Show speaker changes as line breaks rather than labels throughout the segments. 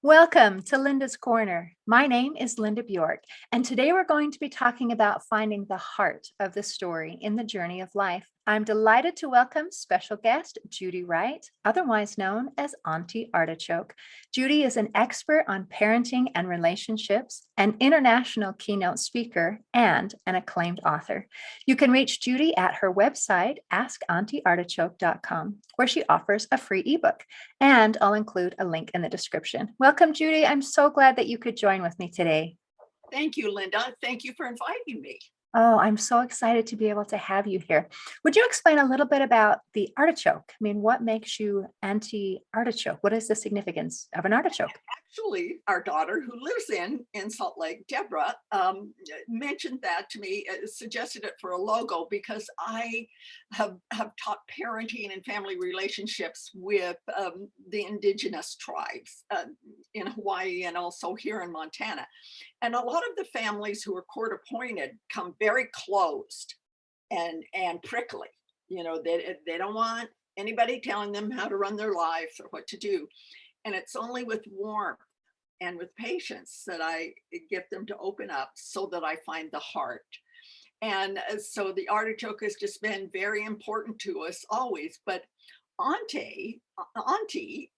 Welcome to Linda's Corner. My name is Linda Bjork, and today we're going to be talking about finding the heart of the story in the journey of life. I'm delighted to welcome special guest Judy Wright, otherwise known as Auntie Artichoke. Judy is an expert on parenting and relationships, an international keynote speaker, and an acclaimed author. You can reach Judy at her website, askauntieartichoke.com, where she offers a free ebook. And I'll include a link in the description. Welcome, Judy. I'm so glad that you could join with me today.
Thank you, Linda. Thank you for inviting me.
Oh, I'm so excited to be able to have you here. Would you explain a little bit about the artichoke? I mean, what makes you Auntie Artichoke? What is the significance of an artichoke?
Actually, our daughter, who lives in Salt Lake, Deborah, mentioned that to me, suggested it for a logo because I have taught parenting and family relationships with the indigenous tribes in Hawaii and also here in Montana. And a lot of the families who are court appointed come very closed and prickly. You know, they don't want anybody telling them how to run their lives or what to do. And it's only with warmth and with patience that I get them to open up so that I find the heart. And so the artichoke has just been very important to us always. But auntie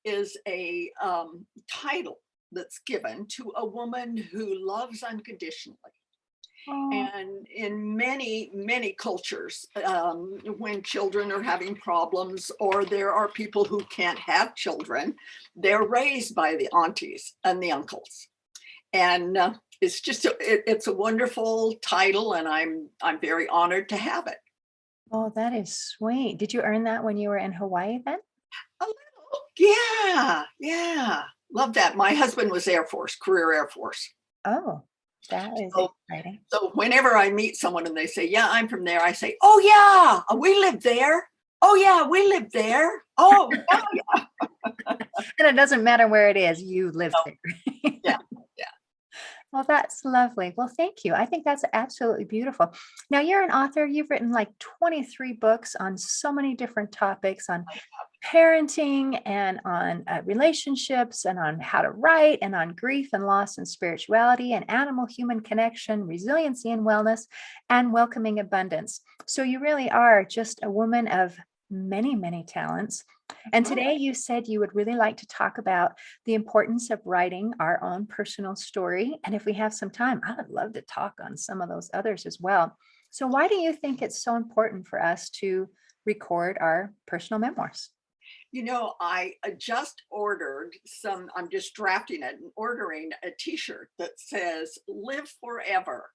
is a title that's given to a woman who loves unconditionally.
Oh,
And in many cultures, when children are having problems or there are people who can't have children, they're raised by the aunties and the uncles. And it's just it's a wonderful title, and I'm very honored to have it.
oh, that is sweet. Did you earn that when you were in Hawaii then?
A little, yeah, love that. My husband was career Air Force.
Oh, that is
So
exciting.
So whenever I meet someone and they say, "Yeah, I'm from there," I say, "Oh yeah, we live there. Oh yeah, we live there. Oh yeah,
And it doesn't matter where it is, you lived
no,
there.
yeah, yeah."
Well, that's lovely. Well, thank you. I think that's absolutely beautiful. Now, you're an author. You've written like 23 books on so many different topics on parenting and on relationships and on how to write and on grief and loss and spirituality and animal human connection, resiliency and wellness, and welcoming abundance. So, you really are just a woman of many, many talents. And
Oh,
today you said you would really like to talk about the importance of writing our own personal story. And if we have some time, I would love to talk on some of those others as well. So, why do you think it's so important for us to record our personal memoirs?
I just ordered some. I'm just drafting it and ordering a T-shirt that says "Live Forever,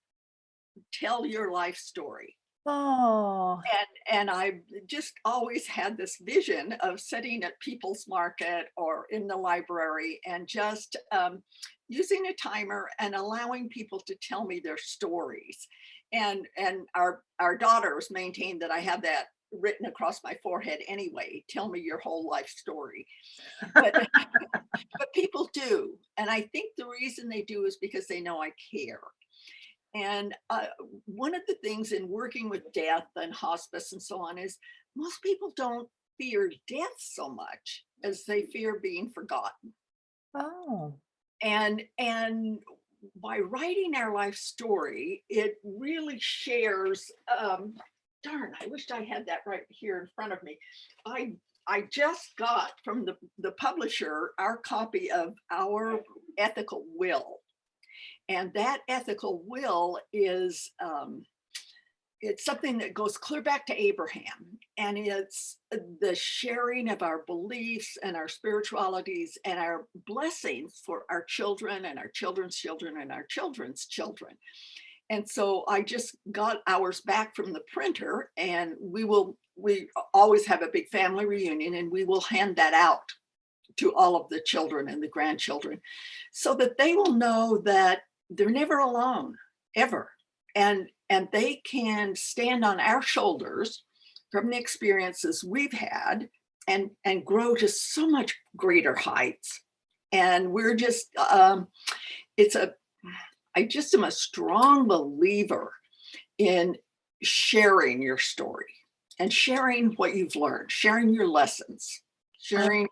Tell Your Life Story."
Oh,
And I just always had this vision of sitting at People's Market or in the library and just using a timer and allowing people to tell me their stories. And our daughters maintain that I have that written across my forehead anyway. Tell me your whole life story. But but people do, and I think the reason they do is because they know I care. And one of the things in working with death and hospice and so on is most people don't fear death so much as they fear being forgotten.
oh,
And by writing our life story, it really shares. Darn, I wished I had that right here in front of me. I just got from the publisher our copy of our ethical will, and that ethical will is it's something that goes clear back to Abraham, and it's the sharing of our beliefs and our spiritualities and our blessings for our children and our children's children and our children's children. And so I just got ours back from the printer, and we always have a big family reunion, and we will hand that out to all of the children and the grandchildren so that they will know that they're never alone, ever. And they can stand on our shoulders from the experiences we've had and grow to so much greater heights. And we're just it's a I just am a strong believer in sharing your story and sharing what you've learned, sharing your lessons, sharing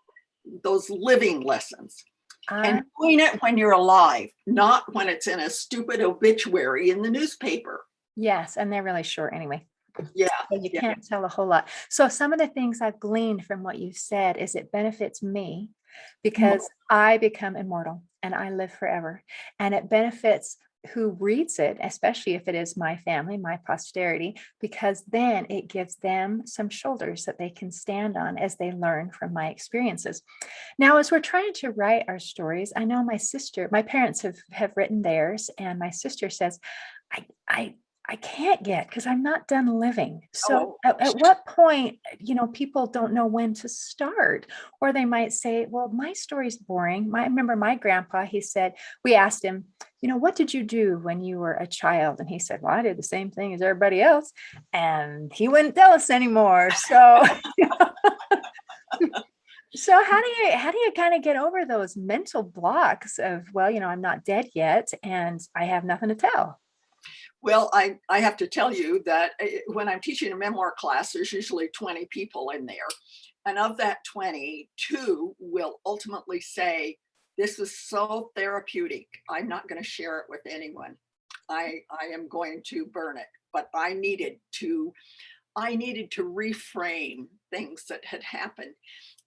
those living lessons. And doing it when you're alive, not when it's in a stupid obituary in the newspaper.
Yes, and they're really short anyway.
Yeah.
So you
Yeah.
can't tell a whole lot. So some of the things I've gleaned from what you said is it benefits me because I become immortal and I live forever. And it benefits who reads it, especially if it is my family, my posterity, because then it gives them some shoulders that they can stand on as they learn from my experiences. Now, as we're trying to write our stories, I know my parents have written theirs, and my sister says, I, I, I can't yet because I'm not done living. So
Oh,
at what point, people don't know when to start, or they might say, well, my story's boring. I remember my grandpa, he said, we asked him, what did you do when you were a child? And he said, well, I did the same thing as everybody else. And he wouldn't tell us anymore. So, so how do you kind of get over those mental blocks of, well, I'm not dead yet and I have nothing to tell?
well, I have to tell you that when I'm teaching a memoir class, there's usually 20 people in there. And of that 20, two will ultimately say, this was so therapeutic. I'm not going to share it with anyone. I am going to burn it. But I needed to reframe things that had happened.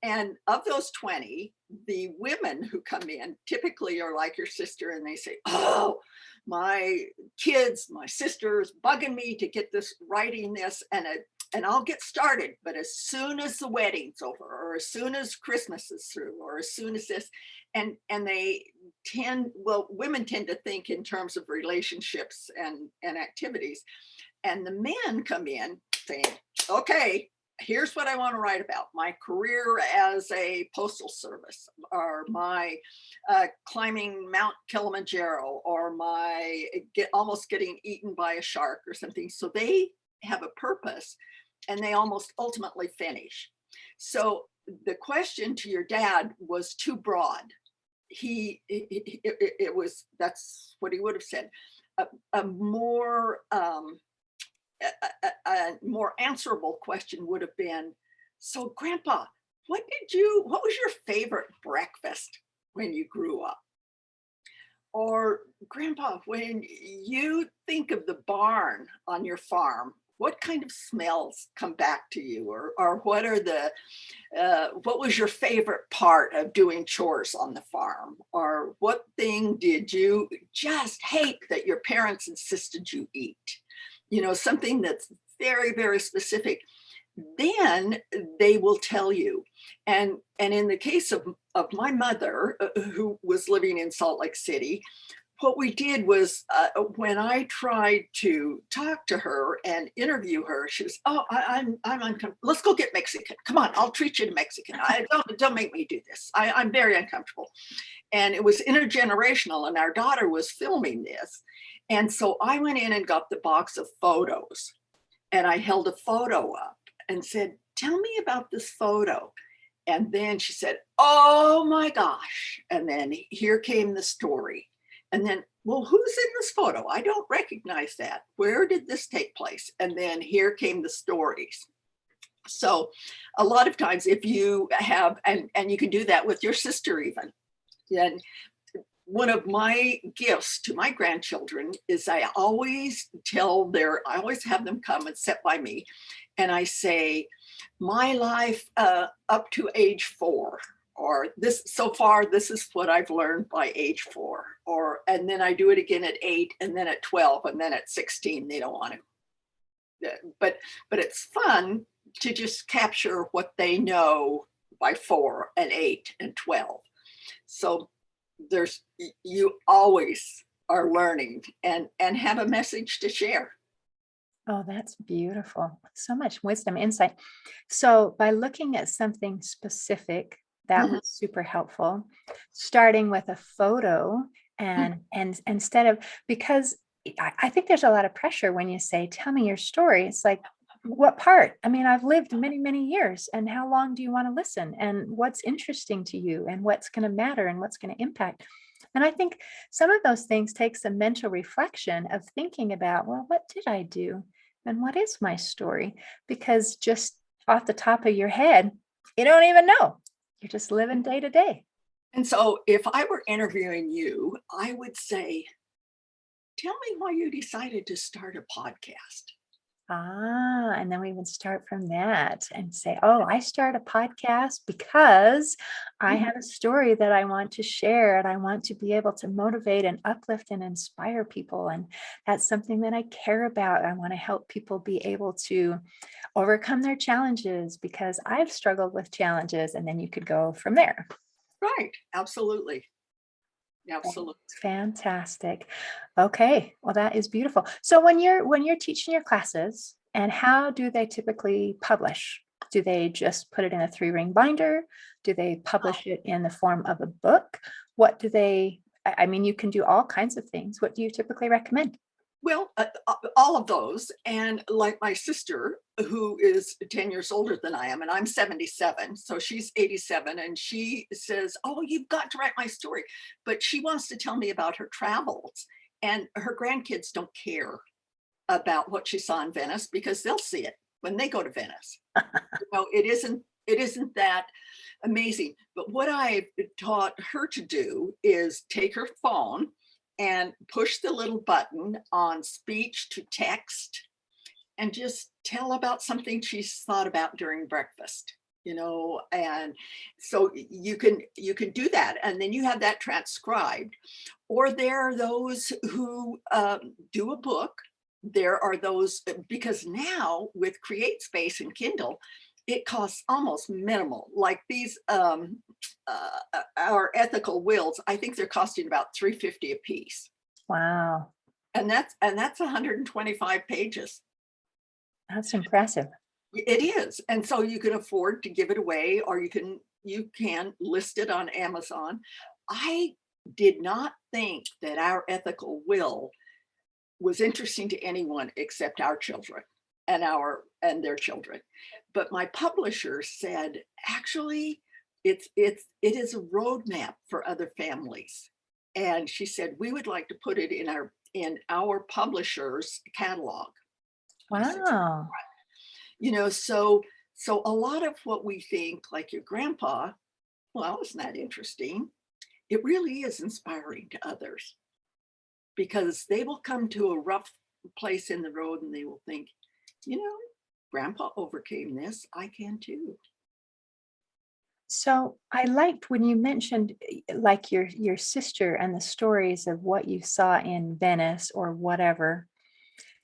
And of those 20, the women who come in typically are like your sister and they say, oh, my kids, my sister's bugging me to get this writing this and I'll get started. But as soon as the wedding's over, or as soon as Christmas is through, or as soon as this, and women tend to think in terms of relationships and activities. And the men come in saying, okay, here's what I want to write about: my career as a postal service, or my climbing Mount Kilimanjaro, or my almost getting eaten by a shark or something. So they have a purpose and they almost ultimately finish. So the question to your dad was too broad. That's what he would have said. A more a more answerable question would have been, so Grandpa, what was your favorite breakfast when you grew up? Or Grandpa, when you think of the barn on your farm, what kind of smells come back to you? Or what are what was your favorite part of doing chores on the farm? Or what thing did you just hate that your parents insisted you eat? Something that's very, very specific. Then they will tell you. And in the case of my mother, who was living in Salt Lake City, what we did was when I tried to talk to her and interview her, she was, oh, I'm uncomfortable. Let's go get Mexican. Come on, I'll treat you to Mexican. Don't make me do this. I'm very uncomfortable. And it was intergenerational, and our daughter was filming this. And so I went in and got the box of photos, and I held a photo up and said, tell me about this photo. And then she said, oh my gosh. And then here came the story. And then, well, who's in this photo? I don't recognize that. Where did this take place? And then here came the stories. So a lot of times if you have, and you can do that with your sister even. And one of my gifts to my grandchildren is I always have them come and sit by me. And I say, my life up to age 4, or so far, this is what I've learned by age 4. And then I do it again at 8, and then at 12, and then at 16, they don't want to. But it's fun to just capture what they know by 4 and 8 and 12. So you always are learning and have a message to share.
Oh, that's beautiful. So much wisdom, insight. So by looking at something specific, that
Mhm.
was super helpful. Starting with a photo and instead of, because I think there's a lot of pressure when you say, tell me your story. It's like, what part? I mean, I've lived many, many years, and how long do you want to listen? And what's interesting to you, and what's going to matter, and what's going to impact? And I think some of those things take some mental reflection of thinking about, well, what did I do? And what is my story? Because just off the top of your head, you don't even know. You're just living day to day.
And so if I were interviewing you, I would say, tell me why you decided to start a podcast.
And then we would start from that and say, oh, I start a podcast because I
Mhm.
have a story that I want to share and I want to be able to motivate and uplift and inspire people. And that's something that I care about. I want to help people be able to overcome their challenges because I've struggled with challenges. And then you could go from there.
Right. Absolutely. Absolutely.
Fantastic. Okay, well that is beautiful. So when you're teaching your classes, and how do they typically publish? Do they just put it in a 3-ring binder? Do they publish it in the form of a book? What do they I mean, you can do all kinds of things. What do you typically recommend?
Well, all of those. And like my sister, who is 10 years older than I am, and I'm 77. So she's 87. And she says, oh, you've got to write my story. But she wants to tell me about her travels. And her grandkids don't care about what she saw in Venice because they'll see it when they go to Venice. It isn't that amazing. But what I've taught her to do is take her phone and push the little button on speech to text and just tell about something she's thought about during breakfast, and so you can do that, and then you have that transcribed. Or there are those who do a book. There are those, because now with Create Space and Kindle, it costs almost minimal. Like these our ethical wills, I think they're costing about 350 a piece,
Wow,
and that's 125 pages.
that's impressive.
It is. And so you can afford to give it away, or you can list it on Amazon. I did not think that our ethical will was interesting to anyone except our children and their children. But my publisher said, actually, it is a roadmap for other families. And she said, we would like to put it in our publisher's catalog. I said,
Wow.
so a lot of what we think, like your grandpa, well, isn't that interesting? It really is inspiring to others, because they will come to a rough place in the road and they will think, you know, grandpa overcame this, I can too.
So I liked when you mentioned like your sister and the stories of what you saw in Venice or whatever,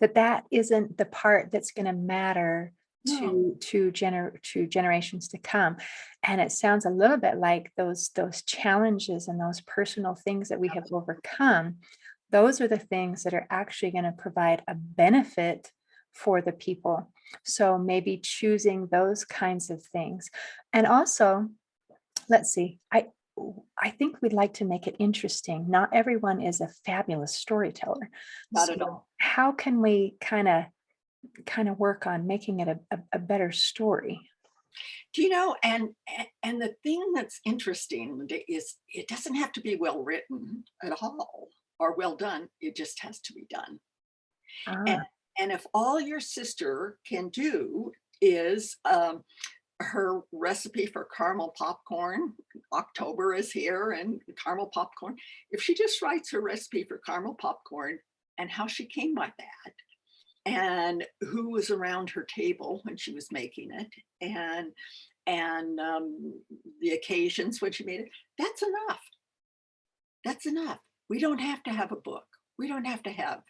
that isn't the part that's going to matter
No,
to generations to come. And it sounds a little bit like those challenges and those personal things that we have overcome. Those are the things that are actually going to provide a benefit for the people. So maybe choosing those kinds of things. And also, let's see, I think we'd like to make it interesting. Not everyone is a fabulous storyteller.
not at
So
all.
how can we kind of work on making it a better story?
Do you know? And the thing that's interesting, Linda, is it doesn't have to be well written at all or well done. It just has to be done. And
Ah,
and if all your sister can do is her recipe for caramel popcorn. October is here, and caramel popcorn. If she just writes her recipe for caramel popcorn and how she came by that, and who was around her table when she was making it, and the occasions when she made it, that's enough. That's enough. We don't have to have a book. We don't have to have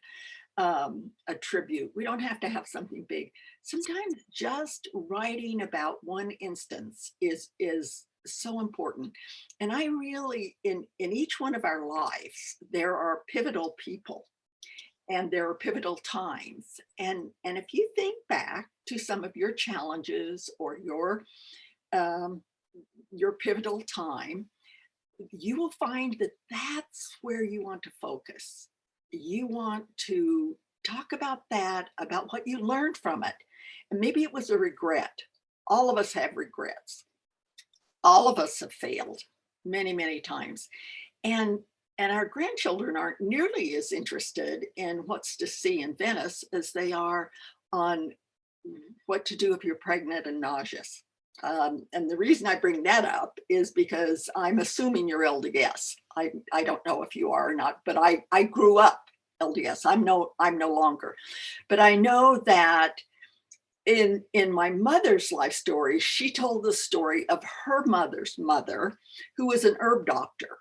a tribute. We don't have to have something big. Sometimes just writing about one instance is so important. And I really, in each one of our lives, there are pivotal people and there are pivotal times. And if you think back to some of your challenges or um, your pivotal time, you will find that that's where you want to focus. You want to talk about that, about what you learned from it. And maybe it was a regret. All of us have regrets. All of us have failed many, many times. And and our grandchildren aren't nearly as interested in what's to see in Venice as they are on what to do if you're pregnant and nauseous. And the reason I bring that up is because I'm assuming you're LDS. I don't know if you are or not, but I grew up LDS. I'm no longer. But I know that in my mother's life story, she told the story of her mother's mother, who was an herb doctor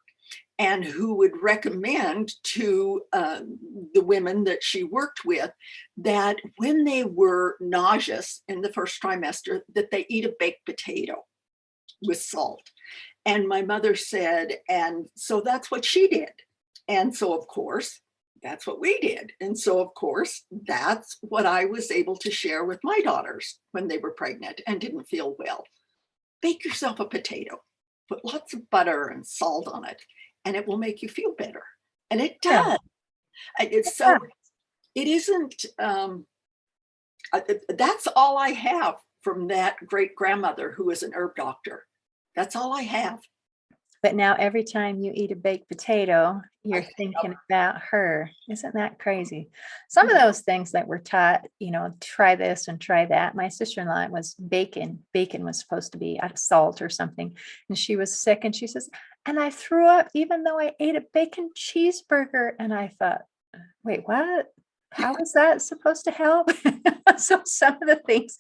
and who would recommend to the women that she worked with that when they were nauseous in the first trimester, that they eat a baked potato with salt. And my mother said, and so that's what she did. And so, of course, that's what we did. And so, of course, that's what I was able to share with my daughters when they were pregnant and didn't feel well. Bake yourself a potato, put lots of butter and salt on it, and it will make you feel better. And it
Yeah.
does. It's
Yeah.
so, it isn't, that's all I have from that great grandmother who was an herb doctor. That's all I have.
But now every time you eat a baked potato,
I
you're
think
thinking about her. Isn't that crazy? Some of
of,
those things that were taught, try this and try that. My sister-in-law was bacon. Bacon was supposed to be out of salt or something. And she was sick and she says, and I threw up even though I ate a bacon cheeseburger. And I thought, wait, what? How is that supposed to help? So some of the things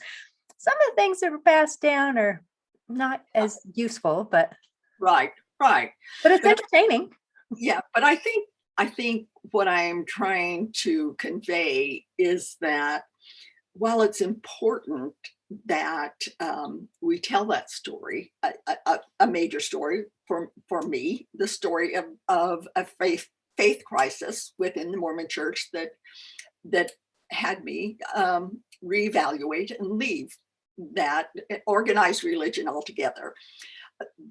that were passed down are not as useful, but
right, right.
it's
But
entertaining.
yeah, but I think what I'm trying to convey is that while it's important that we tell that story, a major story for me, the story of a faith crisis within the Mormon Church that had me reevaluate and leave that organized religion altogether.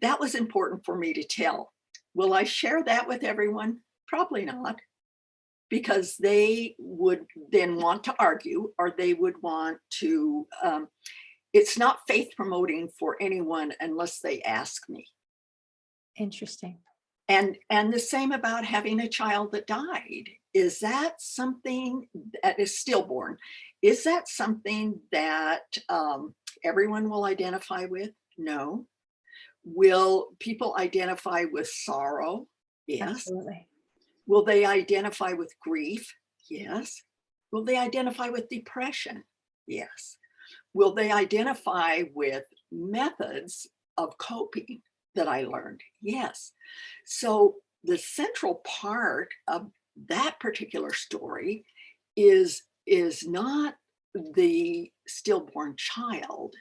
That was important for me to tell. Will I share that with everyone? Probably not, because they would then want to argue or they would want to. It's not faith promoting for anyone unless they ask me.
Interesting.
And the same about having a child that died. Is that something that is stillborn? Is that something that everyone will identify with? No. Will people identify with sorrow? Yes.
Absolutely.
Will they identify with grief? Yes. Will they identify with depression? Yes. Will they identify with methods of coping that I learned? Yes. So the central part of that particular story is not the stillborn child.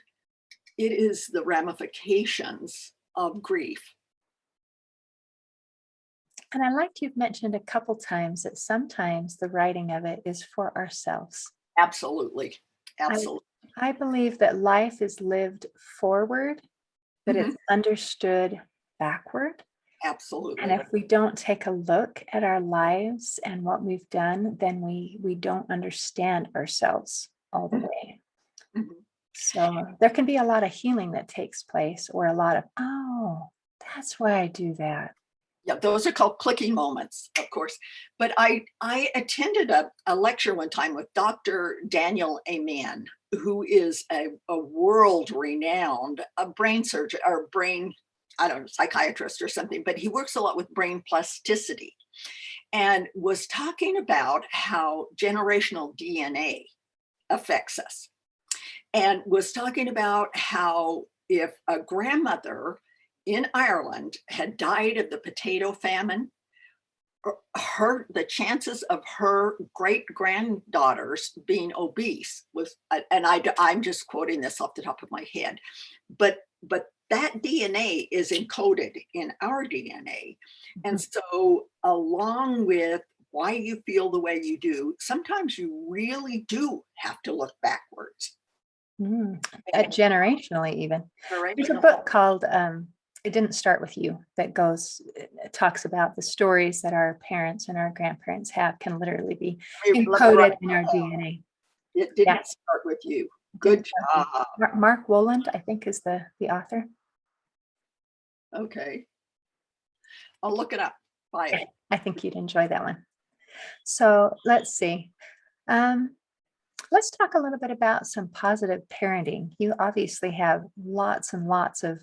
It is the ramifications of grief.
And I liked you've mentioned a couple times that sometimes the writing of it is for ourselves.
Absolutely.
I,
Absolutely.
I believe that life is lived forward, but
Mhm.
it's understood backward. And
Absolutely.
if we don't take a look at our lives and what we've done, then we don't understand ourselves all the
Mhm.
way.
Mhm.
So there can be a lot of healing that takes place, or a lot of, oh, that's why I do that.
Yeah, those are called clicking moments, of course. But I attended a lecture one time with Dr. Daniel Amen, who is a world renowned brain surgeon or brain, I don't know, psychiatrist or something, but he works a lot with brain plasticity and was talking about how generational DNA affects us, and was talking about how if a grandmother in Ireland had died of the potato famine, the chances of her great granddaughters being obese was, and I'm just quoting this off the top of my head, but that DNA is encoded in our DNA. And
Mhm.
so along with why you feel the way you do, sometimes you really do have to look backwards.
Generationally, even. There's a
Generational.
book called It Didn't Start With You that talks about the stories that our parents and our grandparents have can literally be
Let me write
encoded in our
that down.
DNA.
It
Yeah,
didn't start with you.
it didn't
Good
start with you.
job.
Mark Woland, I think, is the author.
Okay. I'll look it up. Bye.
I think you'd enjoy that one. So let's see. Um, Let's talk a little bit about some positive parenting. You obviously have lots and lots of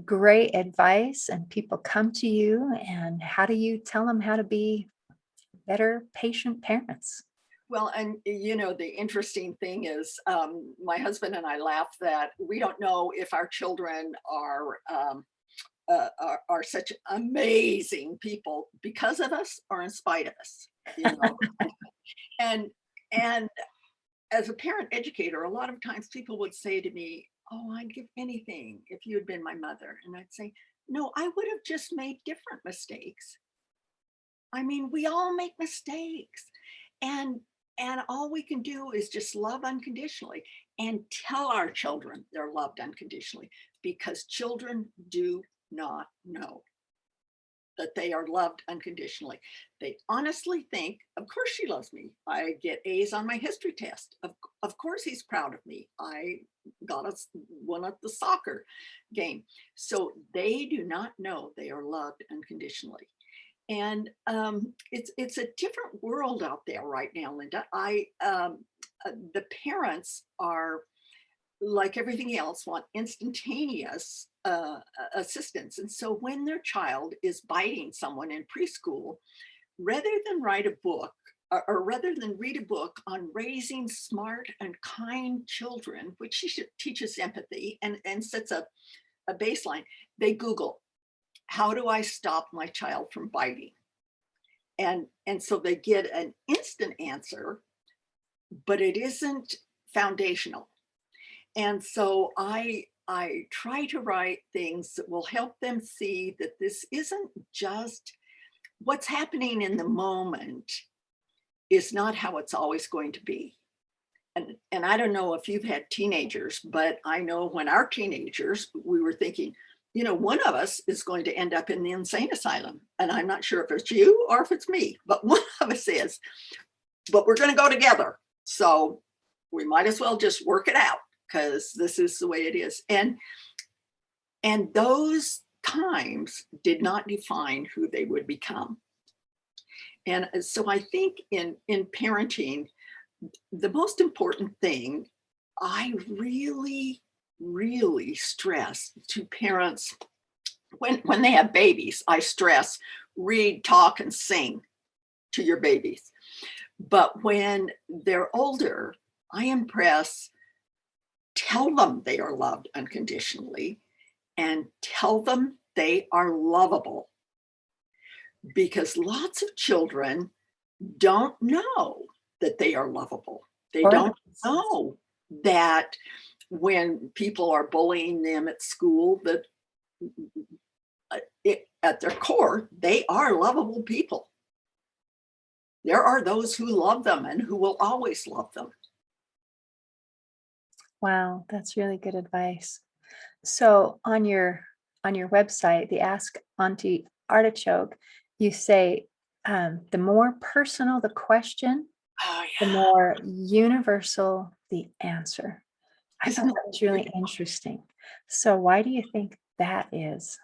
great advice, and people come to you. And how do you tell them how to be better patient parents?
Well, and the interesting thing is, my husband and I laugh that we don't know if our children are such amazing people because of us or in spite of us. You know, and and as a parent educator, a lot of times people would say to me, "Oh, I'd give anything if you had been my mother," and I'd say, "No, I would have just made different mistakes." I mean, we all make mistakes. And all we can do is just love unconditionally and tell our children they're loved unconditionally, because children do not know that they are loved unconditionally. They honestly think, of course she loves me. I get A's on my history test. Of course he's proud of me. I got us one at the soccer game. So they do not know they are loved unconditionally. And it's a different world out there right now, Linda. The parents are, like everything else, want instantaneous assistance, and so when their child is biting someone in preschool, rather than write a book, or rather than read a book on raising smart and kind children, which teaches empathy and sets a baseline, they Google, how do I stop my child from biting? And so they get an instant answer, but it isn't foundational. And so I try to write things that will help them see that this isn't just what's happening in the moment, is not how it's always going to be. And I don't know if you've had teenagers, but I know when our teenagers, we were thinking, one of us is going to end up in the insane asylum. And I'm not sure if it's you or if it's me, but one of us is, but we're going to go together. So we might as well just work it out, because this is the way it is. And those times did not define who they would become. And so I think in parenting, the most important thing I really, really stress to parents when they have babies, I stress read, talk, and sing to your babies. But when they're older, I impress, tell them they are loved unconditionally and tell them they are lovable. Because lots of children don't know that they are lovable. They
Or
don't know that when people are bullying them at school, that at their core, they are lovable people. There are those who love them and who will always love them.
wow, that's really good advice. So on your website, the Ask Auntie Artichoke, you say the more personal the question,
Oh,
the
yeah.
more universal the answer. I thought
Isn't
that was
it?
really interesting. So why do you think that is?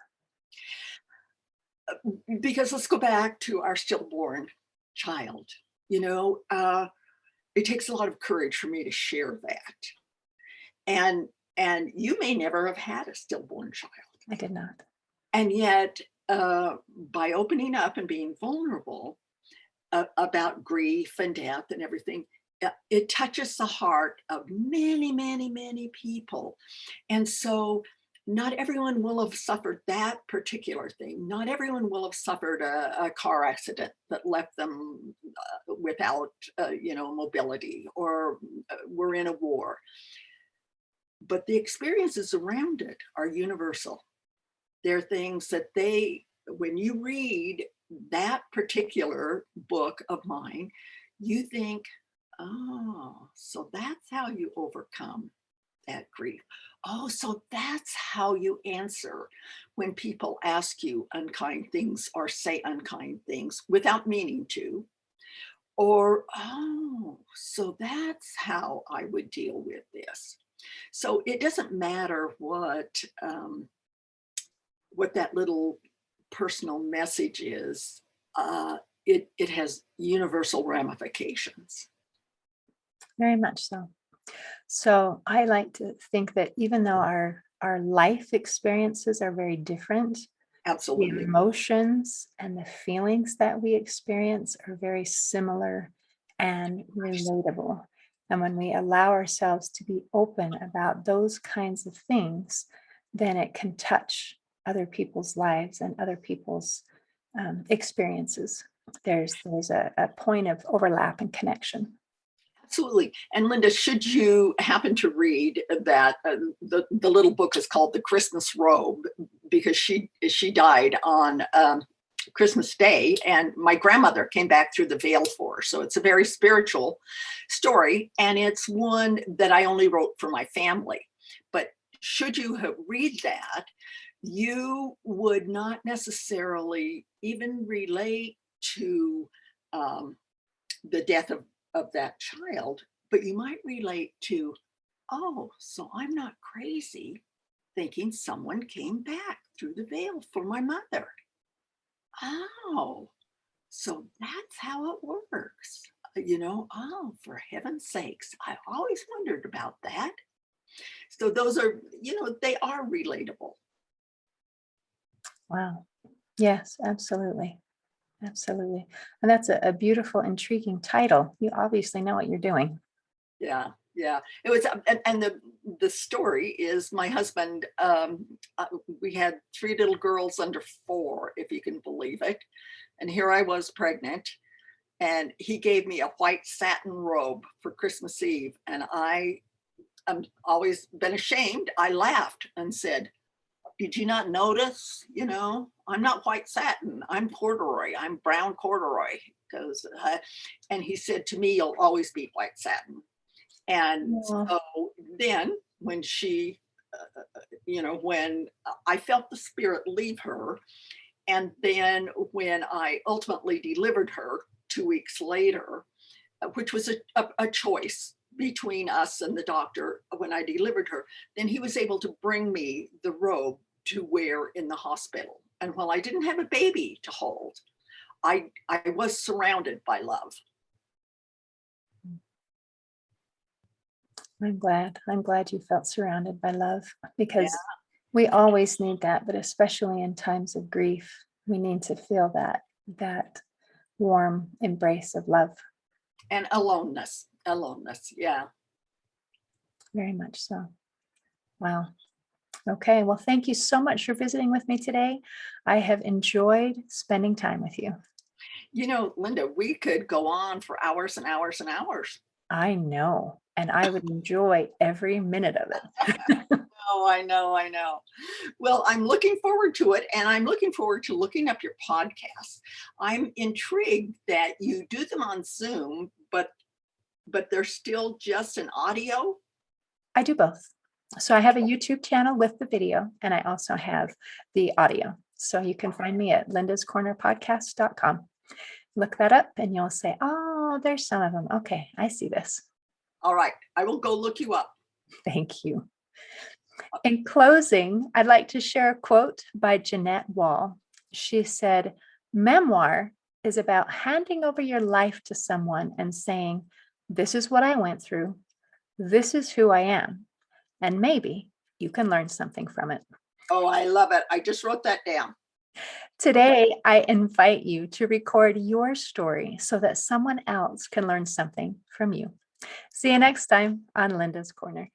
Because let's go back to our stillborn child. You know, it takes a lot of courage for me to share that. And you may never have had a stillborn child.
I did not.
And yet, by opening up and being vulnerable about grief and death and everything, it touches the heart of many, many, many people. And so, not everyone will have suffered that particular thing. Not everyone will have suffered a car accident that left them without, mobility, or were in a war. But the experiences around it are universal. They're things that when you read that particular book of mine, you think, oh, so that's how you overcome that grief. Oh, so that's how you answer when people ask you unkind things or say unkind things without meaning to. Or, oh, so that's how I would deal with this. So it doesn't matter what that little personal message is. It has universal ramifications.
Very much so. So I like to think that even though our life experiences are very different, the
Absolutely.
emotions and the feelings that we experience are very similar and relatable. And when we allow ourselves to be open about those kinds of things, then it can touch other people's lives and other people's experiences. There's a point of overlap and connection.
Absolutely. And Linda, should you happen to read that, the little book is called The Christmas Robe, because she died on Christmas Day, and my grandmother came back through the veil for her. So it's a very spiritual story, and it's one that I only wrote for my family. But should you read that, you would not necessarily even relate to the death of that child, but you might relate to, oh, so I'm not crazy thinking someone came back through the veil for my mother. Oh, so that's how it works. Oh, for heaven's sakes, I always wondered about that. So those are, they are relatable.
Wow. Yes, absolutely. Absolutely. And that's a beautiful, intriguing title. You obviously know what you're doing.
Yeah, yeah. It was, and the story is my husband. We had three little girls under 4, if you can believe it, and here I was pregnant, and he gave me a white satin robe for Christmas Eve, and I'm always been ashamed. I laughed and said, did you not notice? I'm not white satin. I'm corduroy. I'm brown corduroy. Because, and he said to me, "You'll always be white satin." And
Yeah.
so then, when when I felt the spirit leave her, and then when I ultimately delivered her 2 weeks later, which was a choice between us and the doctor when I delivered her, then he was able to bring me the robe to wear in the hospital. And while I didn't have a baby to hold, I was surrounded by love.
I'm glad. I'm glad you felt surrounded by love
Yeah.
because we always need that, but especially in times of grief, we need to feel that warm embrace of love.
And aloneness. Yeah.
Very much so. Wow. Okay. Well, thank you so much for visiting with me today. I have enjoyed spending time with you.
Linda, we could go on for hours and hours and hours.
I know, and I would enjoy every minute of it.
Oh, I know, I know. Well, I'm looking forward to it, and I'm looking forward to looking up your podcast. I'm intrigued that you do them on Zoom, but they're still just an audio.
I do both. So I have a YouTube channel with the video, and I also have the audio. So you can find me at lindascornerpodcast.com. Look that up and you'll say, oh, there's some of them. Okay, I see this.
All right, I will go look you up.
Thank you. In closing, I'd like to share a quote by Jeanette Wall. She said, memoir is about handing over your life to someone and saying, this is what I went through. This is who I am. And maybe you can learn something from it.
Oh, I love it. I just wrote that down.
Today, I invite you to record your story so that someone else can learn something from you. See you next time on Linda's Corner.